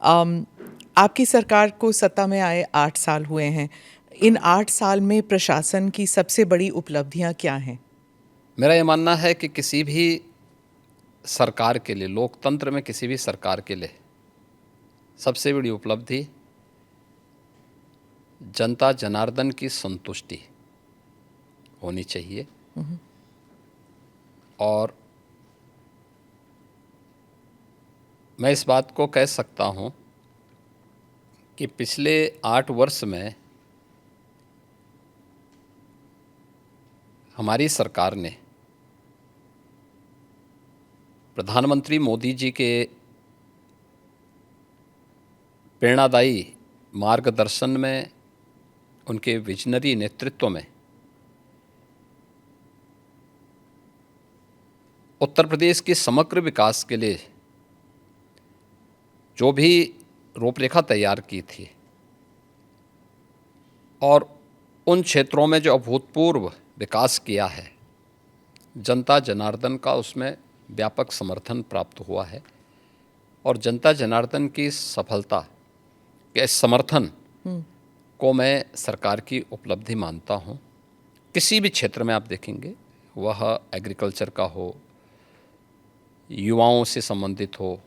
आपकी सरकार को सत्ता में आए 8 साल हुए हैं। इन 8 साल में प्रशासन की सबसे बड़ी उपलब्धियां क्या हैं? मेरा ये मानना है कि किसी भी सरकार के लिए, लोकतंत्र में किसी भी सरकार के लिए सबसे बड़ी उपलब्धि जनता जनार्दन की संतुष्टि होनी चाहिए। और मैं इस बात को कह सकता हूँ कि पिछले 8 वर्ष में हमारी सरकार ने प्रधानमंत्री मोदी जी के प्रेरणादायी मार्गदर्शन में, उनके विजनरी नेतृत्व में उत्तर प्रदेश के समग्र विकास के लिए जो भी रूपरेखा तैयार की थी और उन क्षेत्रों में जो अभूतपूर्व विकास किया है, जनता जनार्दन का उसमें व्यापक समर्थन प्राप्त हुआ है। और जनता जनार्दन की सफलता के समर्थन को मैं सरकार की उपलब्धि मानता हूँ। किसी भी क्षेत्र में आप देखेंगे, वह एग्रीकल्चर का हो, युवाओं से संबंधित हो,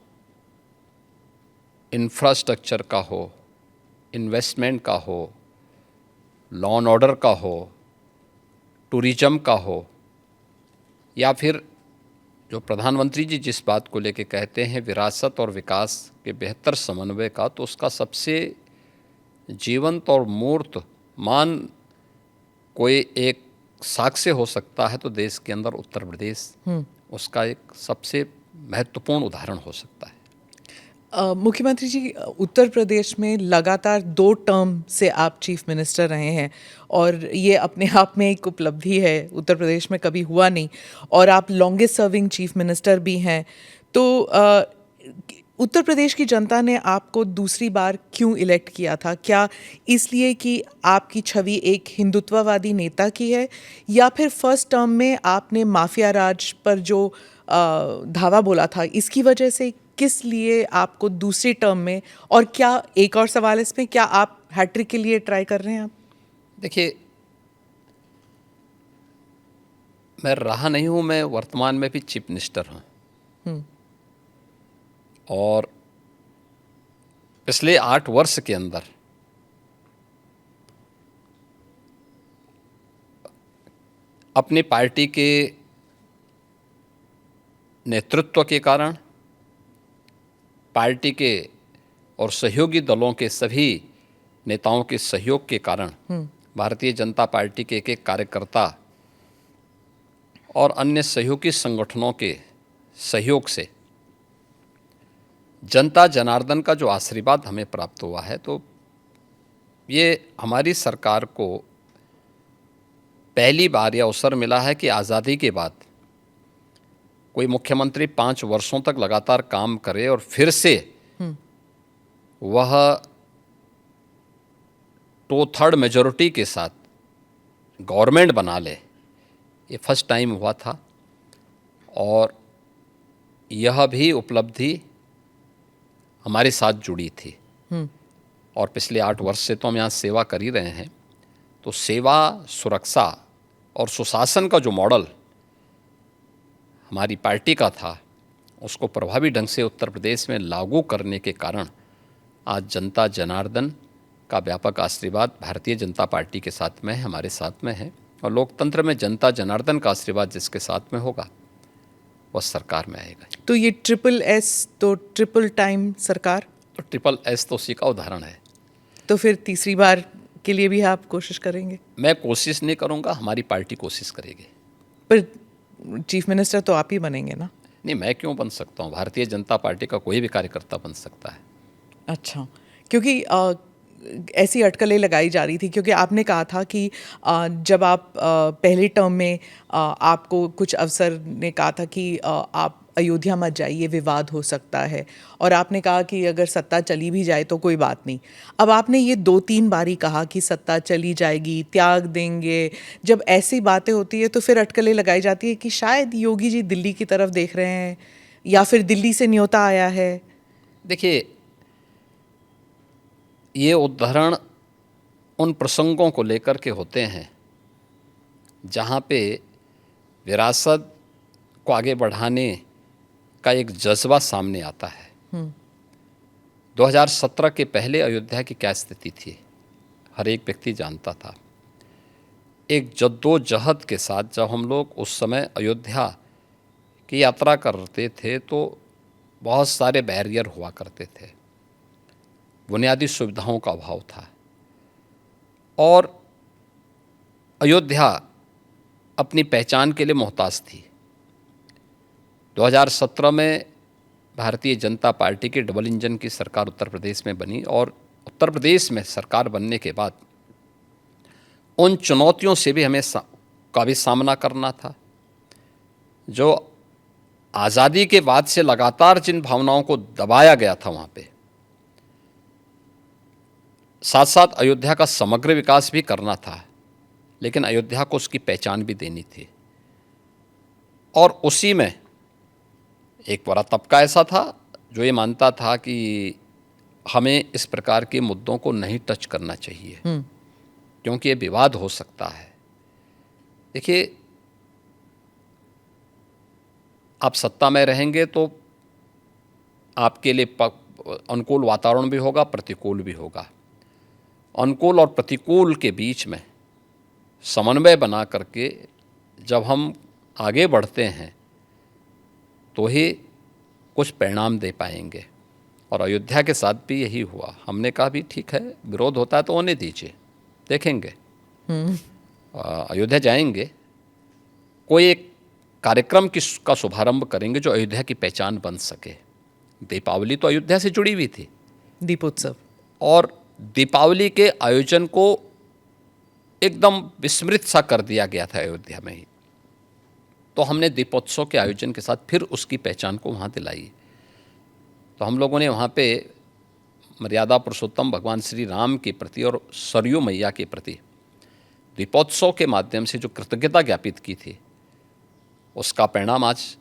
इंफ्रास्ट्रक्चर का हो, इन्वेस्टमेंट का हो, लॉ एंड ऑर्डर का हो, टूरिज्म का हो, या फिर जो प्रधानमंत्री जी जिस बात को लेके कहते हैं विरासत और विकास के बेहतर समन्वय का, तो उसका सबसे जीवंत और मूर्त मान कोई एक साक्ष्य हो सकता है तो देश के अंदर उत्तर प्रदेश उसका एक सबसे महत्वपूर्ण उदाहरण हो सकता है। मुख्यमंत्री जी, उत्तर प्रदेश में लगातार 2 टर्म से आप चीफ मिनिस्टर रहे हैं और ये अपने आप में एक उपलब्धि है, उत्तर प्रदेश में कभी हुआ नहीं। और आप लॉन्गेस्ट सर्विंग चीफ मिनिस्टर भी हैं। तो उत्तर प्रदेश की जनता ने आपको दूसरी बार क्यों इलेक्ट किया था? क्या इसलिए कि आपकी छवि एक हिंदुत्ववादी नेता की है, या फिर फर्स्ट टर्म में आपने माफिया राज पर जो धावा बोला था इसकी वजह से? किस लिए आपको दूसरी टर्म में? और क्या, एक और सवाल इसमें, क्या आप हैट्रिक के लिए ट्राई कर रहे हैं आप? देखिए, मैं रहा नहीं हूँ, मैं वर्तमान में भी चीफ मिनिस्टर हूँ। और पिछले 8 वर्ष के अंदर अपनी पार्टी के नेतृत्व के कारण, पार्टी के और सहयोगी दलों के सभी नेताओं के सहयोग के कारण, भारतीय जनता पार्टी के एक कार्यकर्ता और अन्य सहयोगी संगठनों के सहयोग से जनता जनार्दन का जो आशीर्वाद हमें प्राप्त हुआ है, तो ये हमारी सरकार को पहली बार यह अवसर मिला है कि आज़ादी के बाद कोई मुख्यमंत्री 5 वर्षों तक लगातार काम करे और फिर से वह 2/3 मेजॉरिटी के साथ गवर्नमेंट बना ले। ये फर्स्ट टाइम हुआ था और यह भी उपलब्धि हमारे साथ जुड़ी थी। और पिछले 8 वर्ष से तो हम यहाँ सेवा कर ही रहे हैं। तो सेवा, सुरक्षा और सुशासन का जो मॉडल हमारी पार्टी का था, उसको प्रभावी ढंग से उत्तर प्रदेश में लागू करने के कारण आज जनता जनार्दन का व्यापक आशीर्वाद भारतीय जनता पार्टी के साथ में है, हमारे साथ में है। और लोकतंत्र में जनता जनार्दन का आशीर्वाद जिसके साथ में होगा वह सरकार में आएगा। तो ये ट्रिपल एस, तो ट्रिपल टाइम सरकार, तो ट्रिपल एस तो उसी का उदाहरण है। तो फिर तीसरी बार के लिए भी आप कोशिश करेंगे? मैं कोशिश नहीं करूंगा, हमारी पार्टी कोशिश करेगी। पर चीफ मिनिस्टर तो आप ही बनेंगे ना? नहीं, मैं क्यों बन सकता हूँ? भारतीय जनता पार्टी का कोई भी कार्यकर्ता बन सकता है। अच्छा, क्योंकि ऐसी अटकलें लगाई जा रही थी, क्योंकि आपने कहा था कि जब आप पहले टर्म में आपको कुछ अफसर ने कहा था कि आप अयोध्या मत जाइए, विवाद हो सकता है, और आपने कहा कि अगर सत्ता चली भी जाए तो कोई बात नहीं। अब आपने ये 2-3 बार ही कहा कि सत्ता चली जाएगी, त्याग देंगे। जब ऐसी बातें होती है तो फिर अटकलें लगाई जाती है कि शायद योगी जी दिल्ली की तरफ देख रहे हैं, या फिर दिल्ली से न्योता आया है। देखिए, ये उदाहरण उन प्रसंगों को लेकर के होते हैं जहाँ पे विरासत को आगे बढ़ाने का एक जज्बा सामने आता है। 2017 के पहले अयोध्या की क्या स्थिति थी, हर एक व्यक्ति जानता था। एक जद्दोजहद के साथ जब हम लोग उस समय अयोध्या की यात्रा करते थे तो बहुत सारे बैरियर हुआ करते थे, बुनियादी सुविधाओं का अभाव था और अयोध्या अपनी पहचान के लिए मोहताज थी। 2017 में भारतीय जनता पार्टी की डबल इंजन की सरकार उत्तर प्रदेश में बनी और उत्तर प्रदेश में सरकार बनने के बाद उन चुनौतियों से भी हमें का भी सामना करना था जो आज़ादी के बाद से लगातार जिन भावनाओं को दबाया गया था वहाँ पे। साथ साथ अयोध्या का समग्र विकास भी करना था, लेकिन अयोध्या को उसकी पहचान भी देनी थी। और उसी में एक बड़ा तबका ऐसा था जो ये मानता था कि हमें इस प्रकार के मुद्दों को नहीं टच करना चाहिए क्योंकि ये विवाद हो सकता है। देखिए, आप सत्ता में रहेंगे तो आपके लिए अनुकूल वातावरण भी होगा, प्रतिकूल भी होगा। अनुकूल और प्रतिकूल के बीच में समन्वय बना करके जब हम आगे बढ़ते हैं तो ही कुछ परिणाम दे पाएंगे। और अयोध्या के साथ भी यही हुआ। हमने कहा भी ठीक है, विरोध होता है तो होने दीजिए, देखेंगे। अयोध्या जाएंगे, कोई एक कार्यक्रम का शुभारंभ करेंगे जो अयोध्या की पहचान बन सके। दीपावली तो अयोध्या से जुड़ी हुई थी, दीपोत्सव, और दीपावली के आयोजन को एकदम विस्मृत सा कर दिया गया था अयोध्या में ही। तो हमने दीपोत्सव के आयोजन के साथ फिर उसकी पहचान को वहाँ दिलाई। तो हम लोगों ने वहाँ पे मर्यादा पुरुषोत्तम भगवान श्री राम के प्रति और सरयू मैया के प्रति दीपोत्सव के माध्यम से जो कृतज्ञता ज्ञापित की थी, उसका परिणाम आज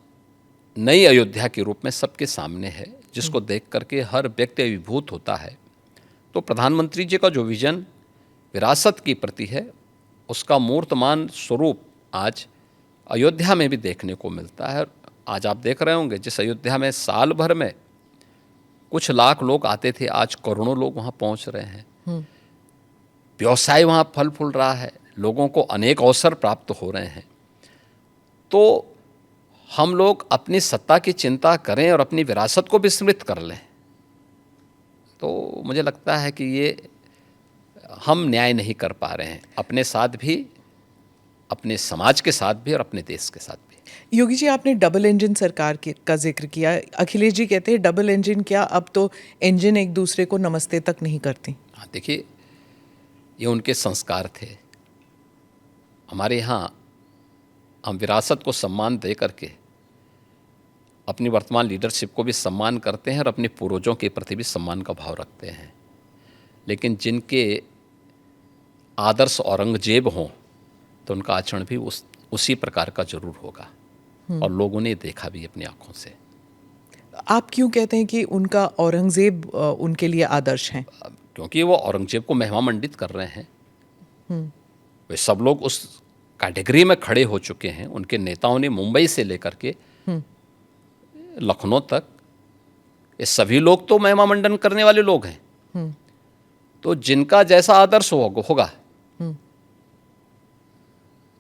नई अयोध्या के रूप में सबके सामने है, जिसको देख करके हर व्यक्ति अभिभूत होता है। तो प्रधानमंत्री जी का जो विजन विरासत की प्रति है, उसका मूर्तमान स्वरूप आज अयोध्या में भी देखने को मिलता है। आज आप देख रहे होंगे, जिस अयोध्या में साल भर में कुछ लाख लोग आते थे, आज करोड़ों लोग वहाँ पहुँच रहे हैं। व्यवसाय वहाँ फल फूल रहा है, लोगों को अनेक अवसर प्राप्त हो रहे हैं। तो हम लोग अपनी सत्ता की चिंता करें और अपनी विरासत को विस्मृत कर लें, तो मुझे लगता है कि ये हम न्याय नहीं कर पा रहे हैं, अपने साथ भी, अपने समाज के साथ भी और अपने देश के साथ भी। योगी जी, आपने डबल इंजन सरकार का जिक्र किया। अखिलेश जी कहते हैं डबल इंजन क्या, अब तो इंजन एक दूसरे को नमस्ते तक नहीं करती। हाँ, देखिए, ये उनके संस्कार थे। हमारे यहाँ हम विरासत को सम्मान दे करके अपनी वर्तमान लीडरशिप को भी सम्मान करते हैं और अपने पूर्वजों के प्रति भी सम्मान का भाव रखते हैं। लेकिन जिनके आदर्श औरंगजेब हों तो उनका आचरण भी उसी प्रकार का जरूर होगा, और लोगों ने देखा भी अपनी आंखों से। आप क्यों कहते हैं कि उनका औरंगजेब उनके लिए आदर्श हैं? क्योंकि वो औरंगजेब को महिमा मंडित कर रहे हैं। वे सब लोग उस कैटेगरी में खड़े हो चुके हैं। उनके नेताओं ने मुंबई से लेकर के लखनऊ तक, ये सभी लोग तो महिमा मंडन करने वाले लोग हैं। तो जिनका जैसा आदर्श होगा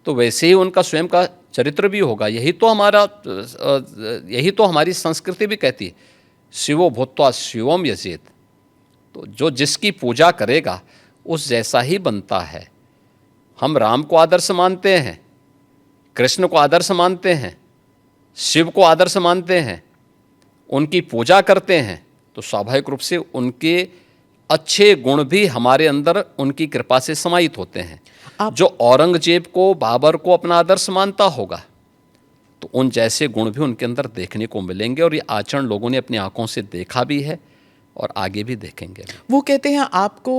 तो वैसे ही उनका स्वयं का चरित्र भी होगा। यही तो हमारी संस्कृति भी कहती है, शिवो भूत्वा शिवम यजेत। तो जो जिसकी पूजा करेगा उस जैसा ही बनता है। हम राम को आदर्श मानते हैं, कृष्ण को आदर्श मानते हैं, शिव को आदर्श मानते हैं, उनकी पूजा करते हैं, तो स्वाभाविक रूप से उनके अच्छे गुण भी हमारे अंदर उनकी कृपा से समाहित होते हैं। जो औरंगजेब को, बाबर को अपना आदर्श मानता होगा तो उन जैसे गुण भी उनके अंदर देखने को मिलेंगे, और ये आचरण लोगों ने अपनी आंखों से देखा भी है और आगे भी देखेंगे। वो कहते हैं आपको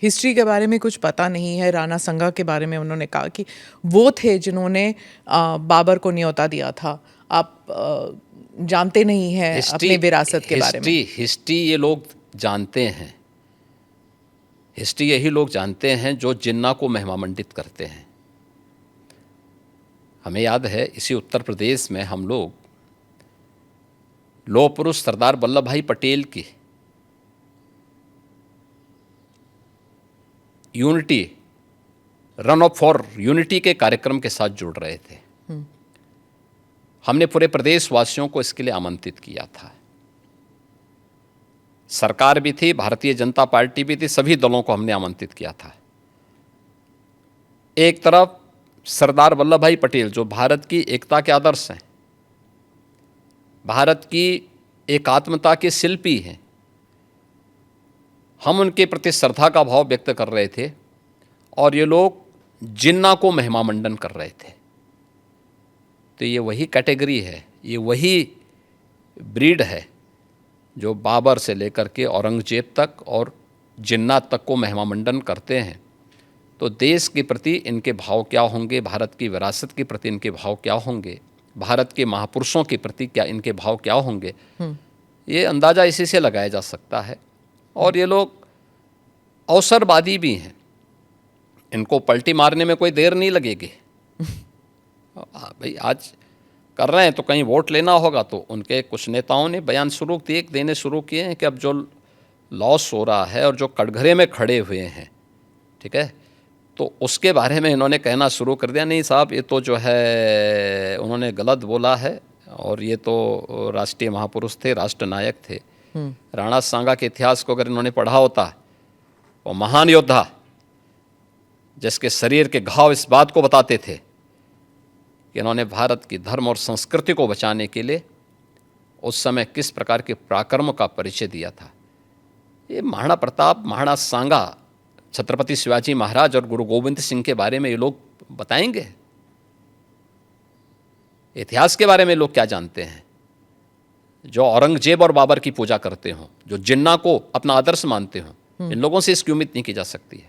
हिस्ट्री के बारे में कुछ पता नहीं है। राणा संगा के बारे में उन्होंने कहा कि वो थे जिन्होंने बाबर को न्योता दिया था। आप जानते नहीं हैं अपनी विरासत के बारे में। हिस्ट्री ये लोग जानते हैं, हिस्ट्री यही लोग जानते हैं जो जिन्ना को महिमामंडित करते हैं। हमें याद है इसी उत्तर प्रदेश में हम लोग लौह पुरुष सरदार वल्लभ भाई पटेल की unity, run of for unity के कार्यक्रम के साथ जुड़ रहे थे। हमने पूरे प्रदेशवासियों को इसके लिए आमंत्रित किया था। सरकार भी थी, भारतीय जनता पार्टी भी थी, सभी दलों को हमने आमंत्रित किया था। एक तरफ सरदार वल्लभ भाई पटेल जो भारत की एकता के आदर्श हैं, भारत की एकात्मता के शिल्पी हैं, हम उनके प्रति श्रद्धा का भाव व्यक्त कर रहे थे और ये लोग जिन्ना को महिमामंडन कर रहे थे। तो ये वही कैटेगरी है, ये वही ब्रीड है जो बाबर से लेकर के औरंगजेब तक और जिन्ना तक को महिमामंडन करते हैं। तो देश के प्रति इनके भाव क्या होंगे, भारत की विरासत के प्रति इनके भाव क्या होंगे, भारत के महापुरुषों के प्रति क्या इनके भाव क्या होंगे, ये अंदाज़ा इसी से लगाया जा सकता है। और ये लोग अवसरवादी भी हैं, इनको पलटी मारने में कोई देर नहीं लगेगी। भाई आज कर रहे हैं तो कहीं वोट लेना होगा, तो उनके कुछ नेताओं ने बयान देने शुरू किए हैं कि अब जो लॉस हो रहा है और जो कटघरे में खड़े हुए हैं, ठीक है, तो उसके बारे में इन्होंने कहना शुरू कर दिया, नहीं साहब ये तो जो है उन्होंने गलत बोला है, और ये तो राष्ट्रीय महापुरुष थे, राष्ट्र नायक थे। राणा सांगा के इतिहास को अगर इन्होंने पढ़ा होता, वो महान योद्धा जिसके शरीर के घाव इस बात को बताते थे कि इन्होंने भारत की धर्म और संस्कृति को बचाने के लिए उस समय किस प्रकार के पराक्रम का परिचय दिया था। ये महाराणा प्रताप, महाराणा सांगा, छत्रपति शिवाजी महाराज और गुरु गोविंद सिंह के बारे में ये लोग बताएंगे? इतिहास के बारे में लोग क्या जानते हैं? जो औरंगजेब और बाबर की पूजा करते हों, जो जिन्ना को अपना आदर्श मानते हों, इन लोगों से इसकी उम्मीद नहीं की जा सकती है।